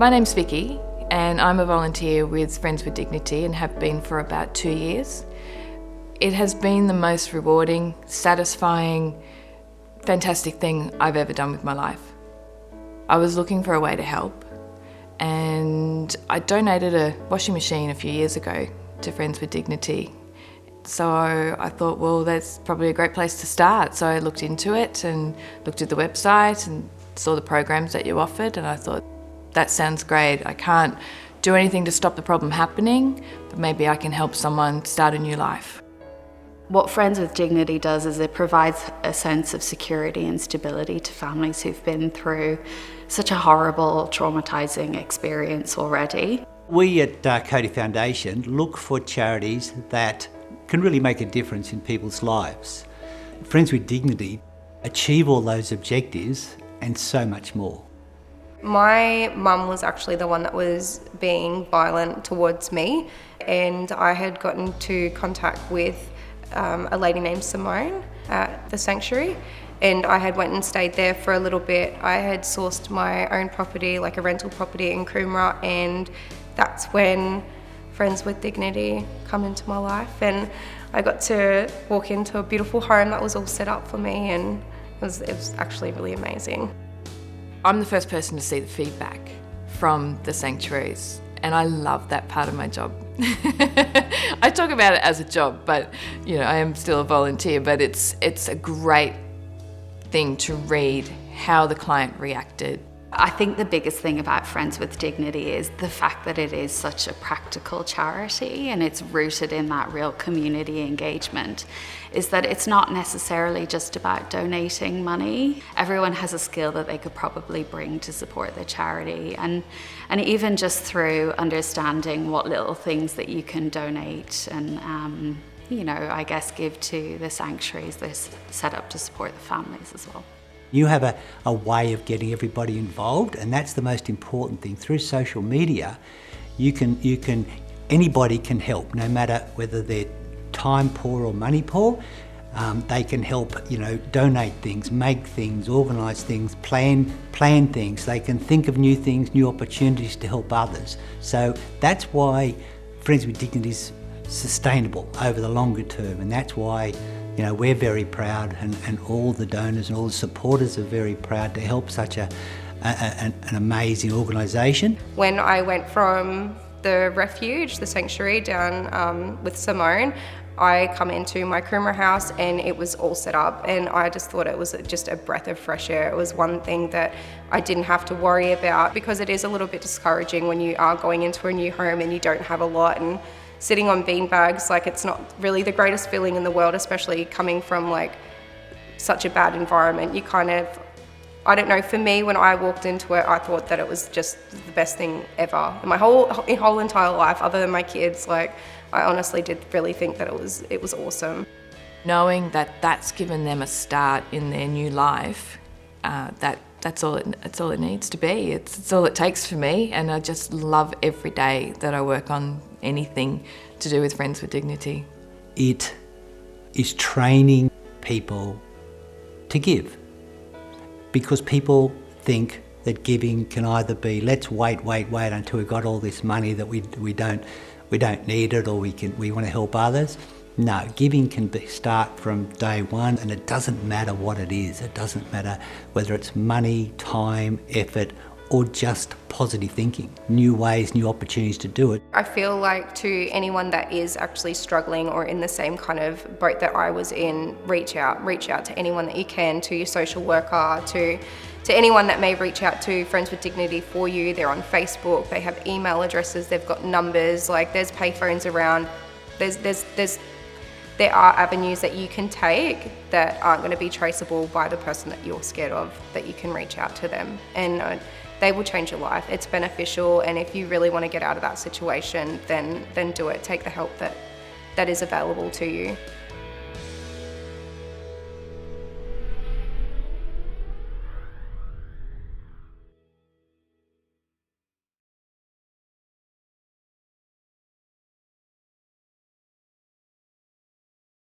My name's Vicky and I'm a volunteer with Friends with Dignity and have been for about 2 years. It has been the most rewarding, satisfying, fantastic thing I've ever done with my life. I was looking for a way to help and I donated a washing machine a few years ago to Friends with Dignity. So I thought, well, that's probably a great place to start. So I looked into it and looked at the website and saw the programs that you offered, and I thought, that sounds great. I can't do anything to stop the problem happening, but maybe I can help someone start a new life. What Friends with Dignity does is it provides a sense of security and stability to families who've been through such a horrible, traumatising experience already. We at Cody Foundation look for charities that can really make a difference in people's lives. Friends with Dignity achieve all those objectives and so much more. My mum was actually the one that was being violent towards me, and I had gotten into contact with a lady named Simone at the sanctuary, and I had went and stayed there for a little bit. I had sourced my own property, like a rental property in Coomera, and that's when Friends with Dignity come into my life, and I got to walk into a beautiful home that was all set up for me, and it was actually really amazing. I'm the first person to see the feedback from the sanctuaries, and I love that part of my job. I talk about it as a job, but I am still a volunteer, but it's a great thing to read how the client reacted. I think the biggest thing about Friends with Dignity is the fact that it is such a practical charity and it's rooted in that real community engagement, is that it's not necessarily just about donating money. Everyone has a skill that they could probably bring to support the charity, and even just through understanding what little things that you can donate and I guess give to the sanctuaries they're set up to support the families as well. You have a way of getting everybody involved, and that's the most important thing. Through social media, anybody can help, no matter whether they're time poor or money poor. They can help, donate things, make things, organise things, plan things. They can think of new things, new opportunities to help others. So that's why Friends with Dignity is sustainable over the longer term, and that's why we're very proud, and all the donors and all the supporters are very proud to help such an amazing organisation. When I went from the refuge, the sanctuary, down with Simone, I come into my Coomera house and it was all set up, and I just thought it was just a breath of fresh air. It was one thing that I didn't have to worry about, because it is a little bit discouraging when you are going into a new home and you don't have a lot, and sitting on beanbags, it's not really the greatest feeling in the world, especially coming from such a bad environment. You I don't know, for me, when I walked into it, I thought that it was just the best thing ever. In my whole entire life, other than my kids, I honestly did really think that it was awesome. Knowing that that's given them a start in their new life, that's all it needs to be. It's all it takes for me, and I just love every day that I work on anything to do with Friends with Dignity. It is training people to give, because people think that giving can either be, let's wait until we've got all this money that we don't need it, or we want to help others. No, giving can start from day one, and it doesn't matter what it is. It doesn't matter whether it's money, time, effort, or just positive thinking. New ways, new opportunities to do it. I feel like, to anyone that is actually struggling or in the same kind of boat that I was in, reach out to anyone that you can, to your social worker, to anyone that may reach out to Friends with Dignity for you. They're on Facebook, they have email addresses, they've got numbers, there's payphones around. There are avenues that you can take that aren't going to be traceable by the person that you're scared of, that you can reach out to them, and they will change your life. It's beneficial, and if you really want to get out of that situation, then do it. Take the help that is available to you.